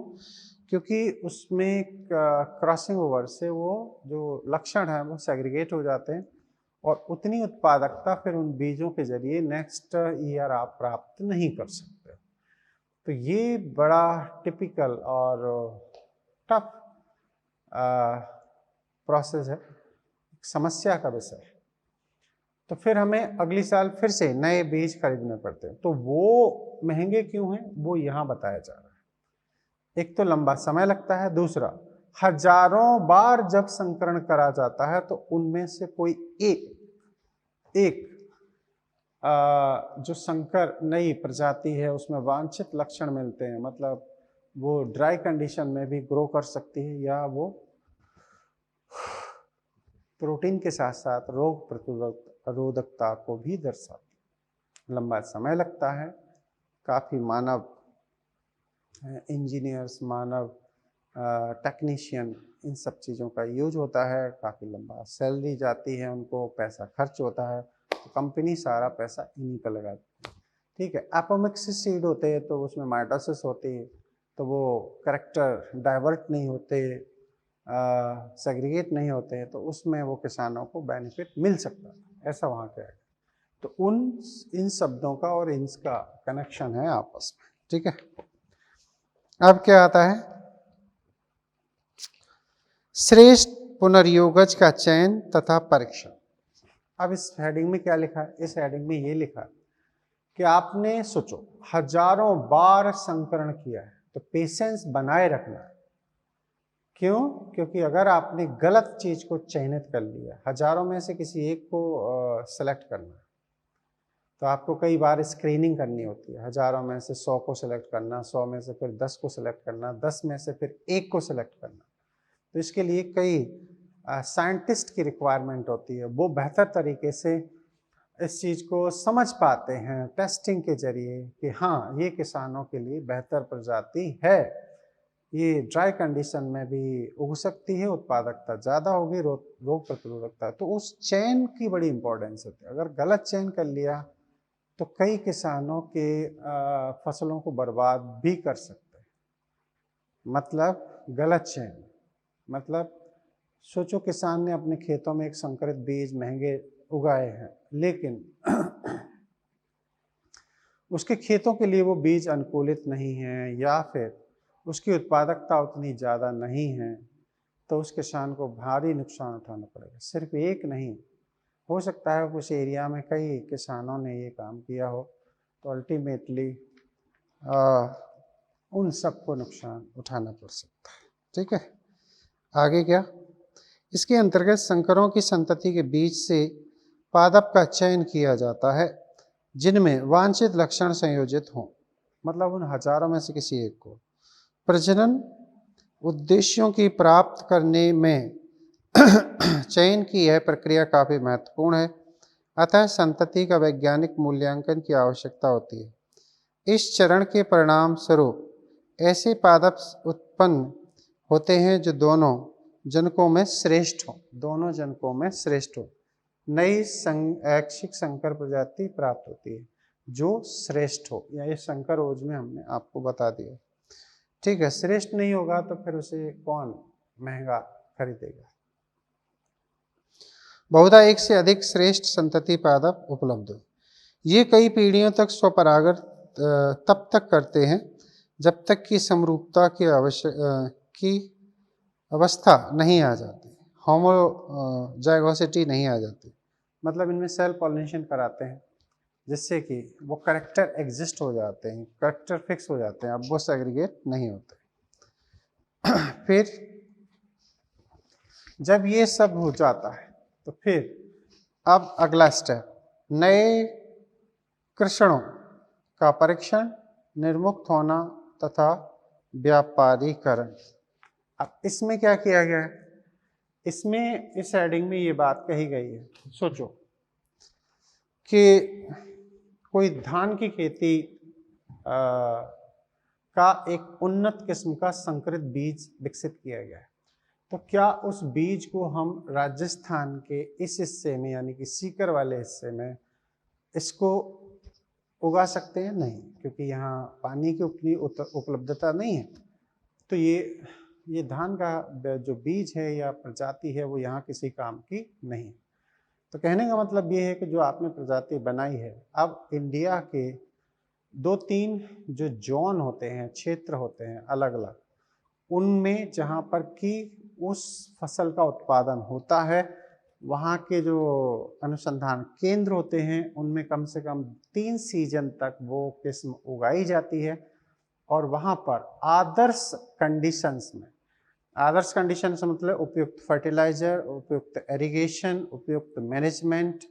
क्योंकि उसमें क्रॉसिंग ओवर से वो जो लक्षण है वो सेग्रीगेट हो जाते हैं और उतनी उत्पादकता फिर उन बीजों के जरिए नेक्स्ट ईयर आप प्राप्त नहीं कर सकते। तो ये बड़ा टिपिकल और टफ प्रोसेस है, समस्या का विषय है। तो फिर हमें अगली साल फिर से नए बीज खरीदने पड़ते हैं। तो वो महंगे क्यों हैं वो यहाँ बताया जा रहा है। एक तो लंबा समय लगता है, दूसरा हजारों बार जब संकरण करा जाता है तो उनमें से कोई एक जो संकर नई प्रजाति है उसमें वांछित लक्षण मिलते हैं, मतलब वो ड्राई कंडीशन में भी ग्रो कर सकती है या वो प्रोटीन के साथ साथ रोग प्रतिरोधकता को भी दर्शाती। लंबा समय लगता है, काफ़ी मानव इंजीनियर्स, मानव टेक्नीशियन इन सब चीज़ों का यूज होता है, काफ़ी लंबा सैलरी जाती है उनको, पैसा खर्च होता है, तो कंपनी सारा पैसा इन्हीं पर लगाती है। ठीक है, एपोमिक्सिस सीड होते हैं तो उसमें माइटोसिस होती है, तो वो करेक्टर डाइवर्ट नहीं होते, सेग्रीगेट नहीं होते हैं, तो उसमें वो किसानों को बेनिफिट मिल सकता है, ऐसा वहाँ का है। तो इन शब्दों का और इनका कनेक्शन है आपस में। ठीक है, अब क्या आता है, श्रेष्ठ पुनर्योगज का चयन तथा परीक्षण। अब इस हेडिंग में क्या लिखा है, इस हेडिंग में ये लिखा है कि आपने सोचो हजारों बार संकरण किया है, तो पेशेंस बनाए रखना है। क्यों? क्योंकि अगर आपने गलत चीज को चयनित कर लिया, हजारों में से किसी एक को सेलेक्ट करना है, तो आपको कई बार स्क्रीनिंग करनी होती है, हजारों में से 100 को सिलेक्ट करना, 100 में से फिर 10 को सिलेक्ट करना, 10 में से फिर 1 को सिलेक्ट करना। तो इसके लिए कई साइंटिस्ट की रिक्वायरमेंट होती है, वो बेहतर तरीके से इस चीज़ को समझ पाते हैं टेस्टिंग के जरिए कि हाँ ये किसानों के लिए बेहतर प्रजाति है, ये ड्राई कंडीशन में भी उग सकती है, उत्पादकता ज़्यादा होगी, रोग प्रतिरोधकता। तो उस चयन की बड़ी इंपॉर्टेंस होती है। अगर गलत चयन कर लिया तो कई किसानों के फसलों को बर्बाद भी कर सकते हैं। मतलब गलत चयन, मतलब सोचो किसान ने अपने खेतों में एक संकरित बीज महंगे उगाए हैं, लेकिन उसके खेतों के लिए वो बीज अनुकूलित नहीं है, या फिर उसकी उत्पादकता उतनी ज़्यादा नहीं है, तो उस किसान को भारी नुकसान उठाना पड़ेगा। सिर्फ एक नहीं, हो सकता है कुछ एरिया में कई किसानों ने ये काम किया हो, तो अल्टीमेटली उन सबको नुकसान उठाना पड़ सकता है। ठीक है, आगे क्या, इसके अंतर्गत संकरों की संतति के बीच से पादप का चयन किया जाता है जिनमें वांछित लक्षण संयोजित हों, मतलब उन हजारों में से किसी एक को। प्रजनन उद्देश्यों की प्राप्त करने में चयन की यह प्रक्रिया काफी महत्वपूर्ण है, अतः संतति का वैज्ञानिक मूल्यांकन की आवश्यकता होती है। इस चरण के परिणाम स्वरूप ऐसे पादप उत्पन्न होते हैं जो दोनों जनकों में श्रेष्ठ हो, दोनों जनकों में श्रेष्ठ हो। नई ऐच्छिक संकर प्रजाति प्राप्त होती है जो श्रेष्ठ हो, या ये संकर ओज में हमने आपको बता दिया। ठीक है, श्रेष्ठ नहीं होगा तो फिर उसे कौन महंगा खरीदेगा। बहुधा एक से अधिक श्रेष्ठ संतति पादप उपलब्ध हो। ये कई पीढ़ियों तक स्वपरागण तब तक करते हैं जब तक कि समरूपता की अवस्था नहीं आ जाती, होमोजाइगोसिटी नहीं आ जाती। मतलब इनमें सेल पॉलिनेशन कराते हैं जिससे कि वो करेक्टर एग्जिस्ट हो जाते हैं, करेक्टर फिक्स हो जाते हैं, अब वो सेग्रीगेट नहीं होते। फिर जब ये सब हो जाता है तो फिर अब अगला स्टेप, नए कृषणों का परीक्षण, निर्मुक्त होना तथा व्यापारीकरण। अब इसमें क्या किया गया है, इसमें इस हेडिंग में ये बात कही गई है, सोचो कि कोई धान की खेती का एक उन्नत किस्म का संकरित बीज विकसित किया गया है, तो क्या उस बीज को हम राजस्थान के इस हिस्से में यानी कि सीकर वाले हिस्से में इसको उगा सकते हैं? नहीं, क्योंकि यहाँ पानी की उतनी उपलब्धता नहीं है। तो ये धान का जो बीज है या प्रजाति है वो यहाँ किसी काम की नहीं। तो कहने का मतलब ये है कि जो आपने प्रजाति बनाई है, अब इंडिया के 2-3 जो जोन होते हैं, क्षेत्र होते हैं अलग अलग, उनमें जहाँ पर कि उस फसल का उत्पादन होता है, वहाँ के जो अनुसंधान केंद्र होते हैं उनमें कम से कम 3 सीजन तक वो किस्म उगाई जाती है, और वहाँ पर आदर्श कंडीशंस में, आदर्श कंडीशंस मतलब उपयुक्त फर्टिलाइजर, उपयुक्त इरिगेशन, उपयुक्त मैनेजमेंट,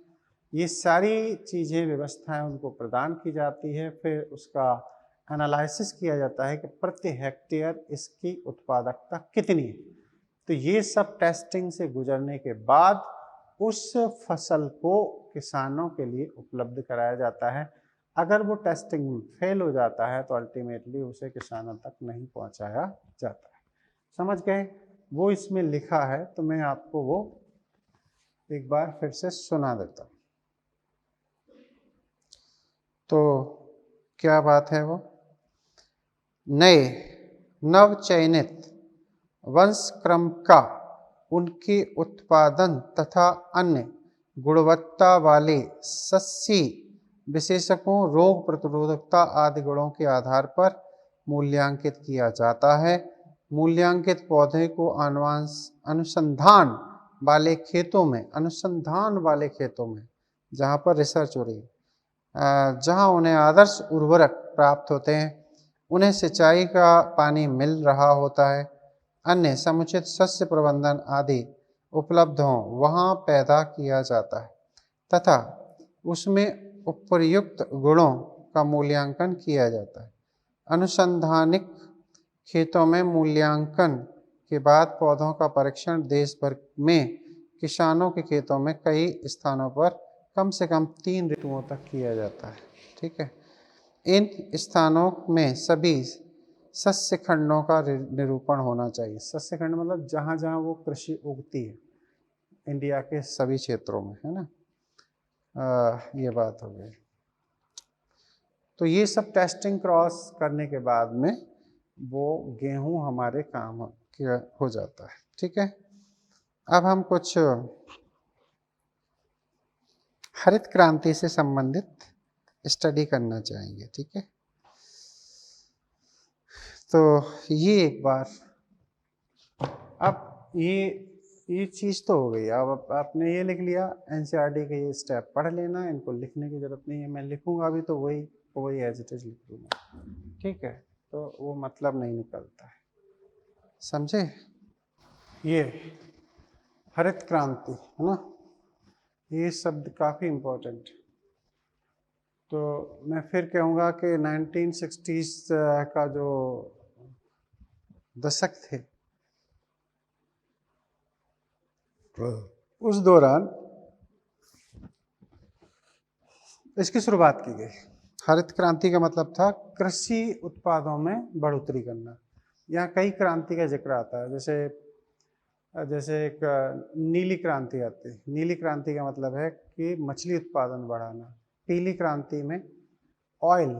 ये सारी चीज़ें व्यवस्थाएं उनको प्रदान की जाती है। फिर उसका एनालिसिस किया जाता है कि प्रति हेक्टेयर इसकी उत्पादकता कितनी है। तो ये सब टेस्टिंग से गुजरने के बाद उस फसल को किसानों के लिए उपलब्ध कराया जाता है। अगर वो टेस्टिंग में फेल हो जाता है तो अल्टीमेटली उसे किसानों तक नहीं पहुंचाया जाता है। समझ गए? वो इसमें लिखा है, तो मैं आपको वो एक बार फिर से सुना देता हूँ। तो क्या बात है वो? नए नव चयनित वंश क्रम का उनके उत्पादन तथा अन्य गुणवत्ता वाले सस्सी विशेषकों, रोग प्रतिरोधकता आदि गुणों के आधार पर मूल्यांकित किया जाता है। मूल्यांकित पौधे को अनुसंधान वाले खेतों में जहाँ पर रिसर्च हो रही है, जहाँ उन्हें आदर्श उर्वरक प्राप्त होते हैं, उन्हें सिंचाई का पानी मिल रहा होता है, अन्य समुचित शस्य प्रबंधन आदि उपलब्ध हों, वहाँ पैदा किया जाता है तथा उसमें उपर्युक्त गुणों का मूल्यांकन किया जाता है। अनुसंधानिक खेतों में मूल्यांकन के बाद पौधों का परीक्षण देश भर में किसानों के खेतों में कई स्थानों पर कम से कम 3 ऋतुओं तक किया जाता है। ठीक है, इन स्थानों में सभी सस्य खंडों का निरूपण होना चाहिए। सस्य खंड मतलब जहाँ जहाँ वो कृषि उगती है, इंडिया के सभी क्षेत्रों में, है ना। ये बात हो गई। तो ये सब टेस्टिंग क्रॉस करने के बाद में वो गेहूं हमारे काम हो जाता है। ठीक है, अब हम कुछ हरित क्रांति से संबंधित स्टडी करना चाहेंगे। ठीक है, तो ये एक बार, अब ये चीज़ तो हो गई। अब आपने ये लिख लिया, एनसीईआरटी के ये स्टेप पढ़ लेना, इनको लिखने की जरूरत नहीं है। मैं लिखूंगा अभी तो वही एज इट इज लिख दूंगा। ठीक है, तो वो मतलब नहीं निकलता है, समझे। ये हरित क्रांति है ना, ये शब्द काफ़ी इम्पोर्टेंट। तो मैं फिर कहूँगा कि 1960s का जो दशक थे, उस दौरान इसकी शुरुआत की गई। हरित क्रांति का मतलब था कृषि उत्पादों में बढ़ोतरी करना। यहाँ कई क्रांति का जिक्र आता है, जैसे एक नीली क्रांति आती है। नीली क्रांति का मतलब है कि मछली उत्पादन बढ़ाना। पीली क्रांति में ऑयल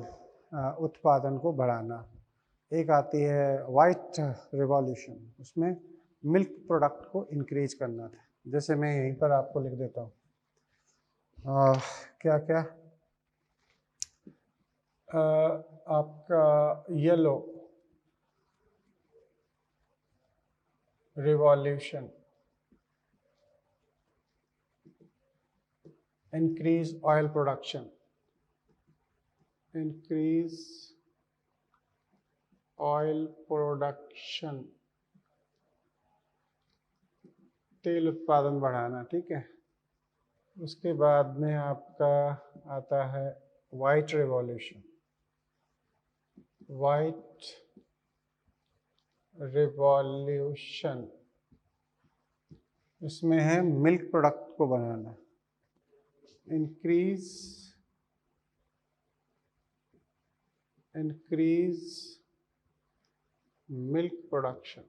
उत्पादन को बढ़ाना। एक आती है वाइट रिवॉल्यूशन, उसमें मिल्क प्रोडक्ट को इंक्रीज करना था। जैसे मैं यहीं पर आपको लिख देता हूँ क्या क्या आपका yellow revolution, increase oil production, increase oil production, तेल उत्पादन बढ़ाना। ठीक है, उसके बाद में आपका आता है वाइट रिवॉल्यूशन। वाइट रिवॉल्यूशन इसमें है मिल्क प्रोडक्ट को बनाना। increase milk production,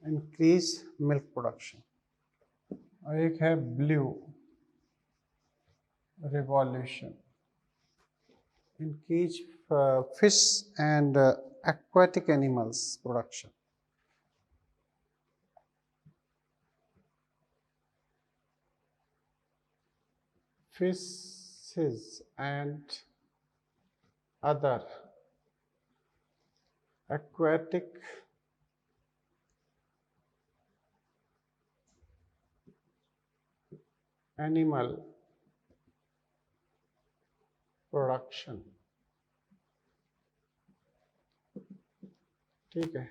increase milk production। और एक है blue revolution, increase fish and aquatic animals production। Fishes and other aquatic animal production। ठीक है,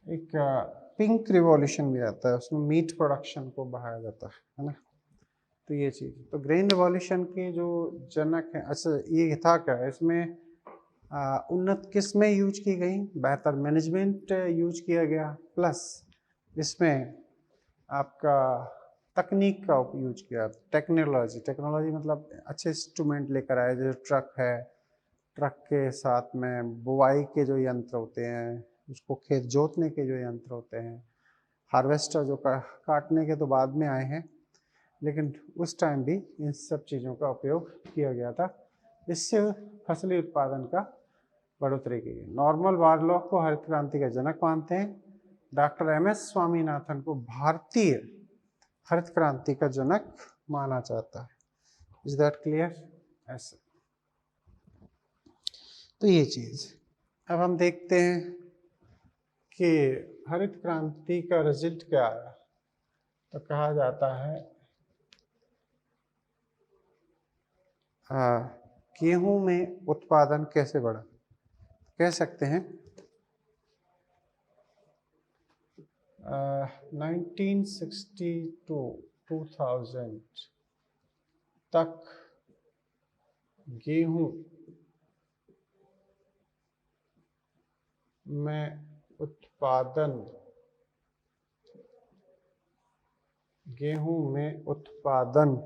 एक पिंक रिवॉल्यूशन भी आता है, उसमें मीट प्रोडक्शन को बढ़ाया जाता है ना। तो ये चीज़, तो ग्रीन रिवॉल्यूशन के जो जनक हैं, अच्छा ये था क्या, इसमें उन्नत किस्में यूज की गई, बेहतर मैनेजमेंट यूज किया गया, प्लस इसमें आपका तकनीक का यूज किया। टेक्नोलॉजी मतलब अच्छे इंस्ट्रूमेंट लेकर आए, जैसे ट्रक है, ट्रक के साथ में बुवाई के जो यंत्र होते हैं, उसको खेत जोतने के जो यंत्र होते हैं, हार्वेस्टर जो काटने के तो बाद में आए हैं, लेकिन उस टाइम भी इन सब चीज़ों का उपयोग किया गया था। इससे फसली उत्पादन का बढ़ोतरी की गई। नॉर्मन बोरलॉग को हरित क्रांति का जनक मानते हैं। Doctor MS. स्वामीनाथन को भारतीय हरित क्रांति का जनक माना जाता है। Is that clear? ऐसे तो ये चीज अब हम देखते हैं कि हरित क्रांति का रिजल्ट क्या आया। तो कहा जाता है गेहूं में उत्पादन कैसे बढ़ा। कह सकते हैं 1962 2000 तक गेहूं में उत्पादन गेहूं में उत्पादन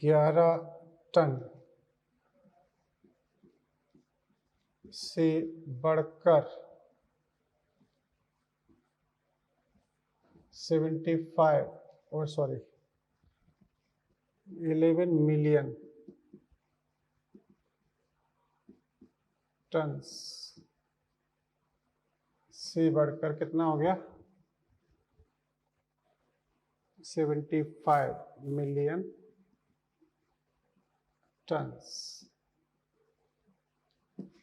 11 टन से बढ़कर 11 मिलियन टन से बढ़कर कितना हो गया? 75 मिलियन टन।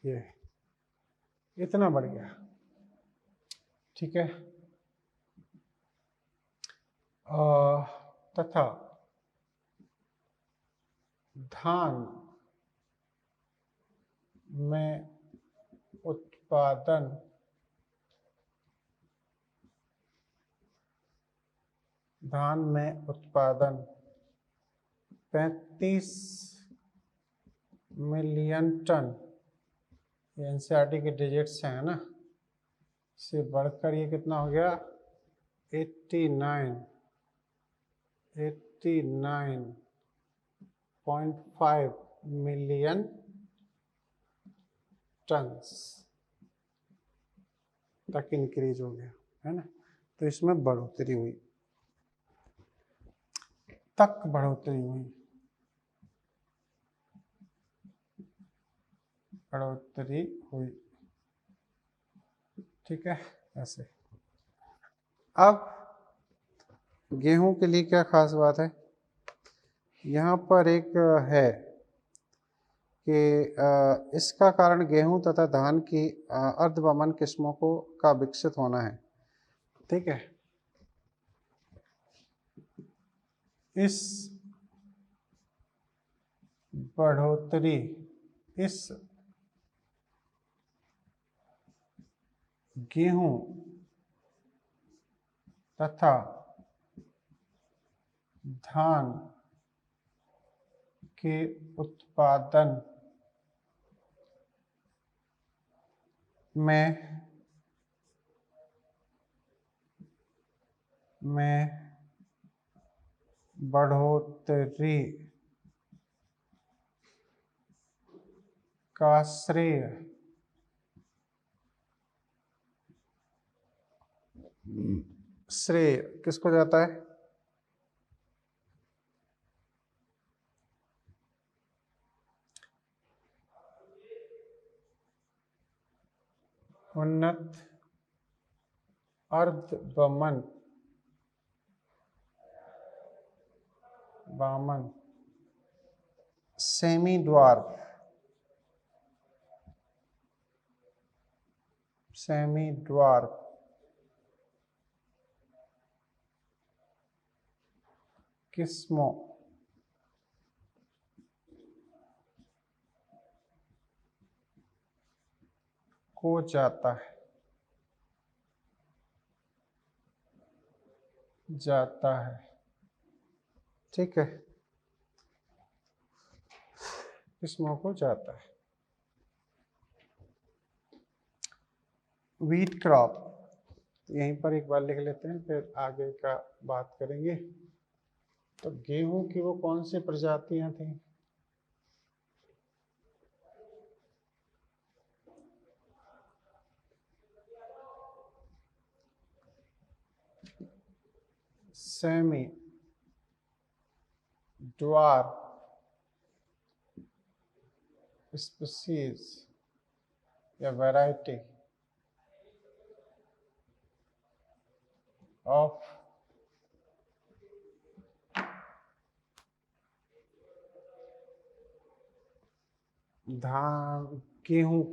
ये इतना बढ़ गया, ठीक है। तथा धान में उत्पादन धान में उत्पादन 35 मिलियन टन, ये एनसीईआरटी के डिजिट्स हैं ना, से बढ़कर ये कितना हो गया? 89.5 मिलियन टन तक इंक्रीज हो गया, है ना। तो इसमें बढ़ोतरी हुई, बढ़ोतरी हुई, ठीक है। ऐसे अब गेहूं के लिए क्या खास बात है, यहाँ पर एक है कि इसका कारण गेहूं तथा धान की अर्धवमन किस्मों का विकसित होना है, ठीक है। इस बढ़ोतरी इस गेहूं तथा धान के उत्पादन में बढ़ोतरी का श्रेय किसको जाता है? उन्नत अर्धवमन सेमी ड्वार्फ किस्मों को जाता है, ठीक है। किस्मों को जाता है। व्हीट क्रॉप यहीं पर एक बार लिख लेते हैं, फिर आगे का बात करेंगे। तो गेहूं की वो कौन सी प्रजातियां थी? सेमी ड्वार्फ स्पीसीज या वैरायटी ऑफ धान गेहूं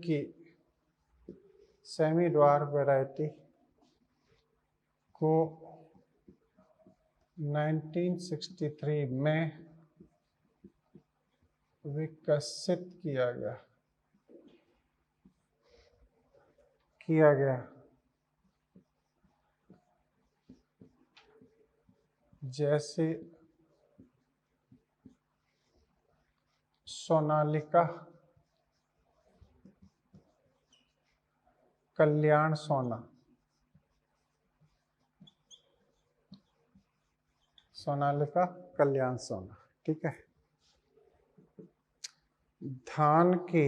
की सेमी ड्वार्फ वैरायटी को 1963 में विकसित किया गया जैसे सोनालिका, कल्याण सोना, सोनालिका कल्याण सोना। ठीक है। धान की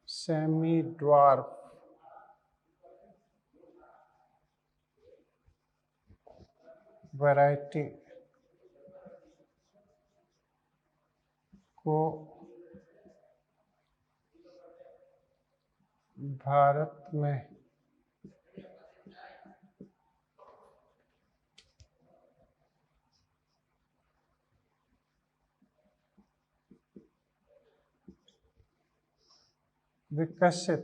सेमी ड्वार्फ वैरायटी को भारत में विकसित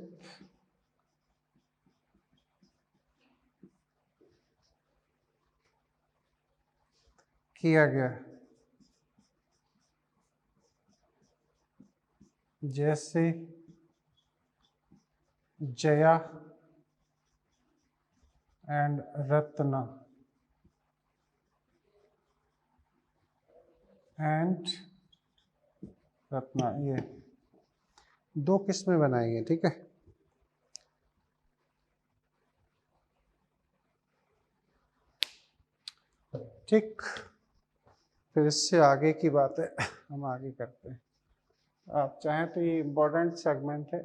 किया गया जैसे जया एंड रत्ना ये 2 किस्में बनाई हैं। ठीक है। ठीक, फिर इससे आगे की बात है हम आगे करते हैं। आप चाहें तो ये इम्पोर्टेंट सेगमेंट है,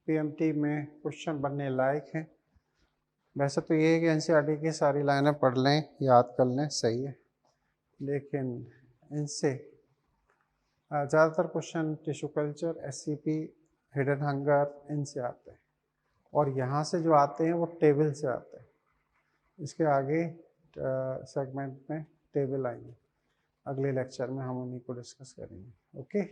पीएमटी में क्वेश्चन बनने लायक है। वैसे तो ये है कि एनसीईआरटी की सारी लाइनें पढ़ लें, याद कर लें, सही है, लेकिन इनसे ज़्यादातर question tissue culture, SCP, hidden hunger, इनसे आते हैं, और यहाँ से जो आते हैं वो टेबल से आते हैं। इसके आगे सेगमेंट में टेबल आएंगे, अगले लेक्चर में हम उन्हीं को डिस्कस करेंगे। ओके।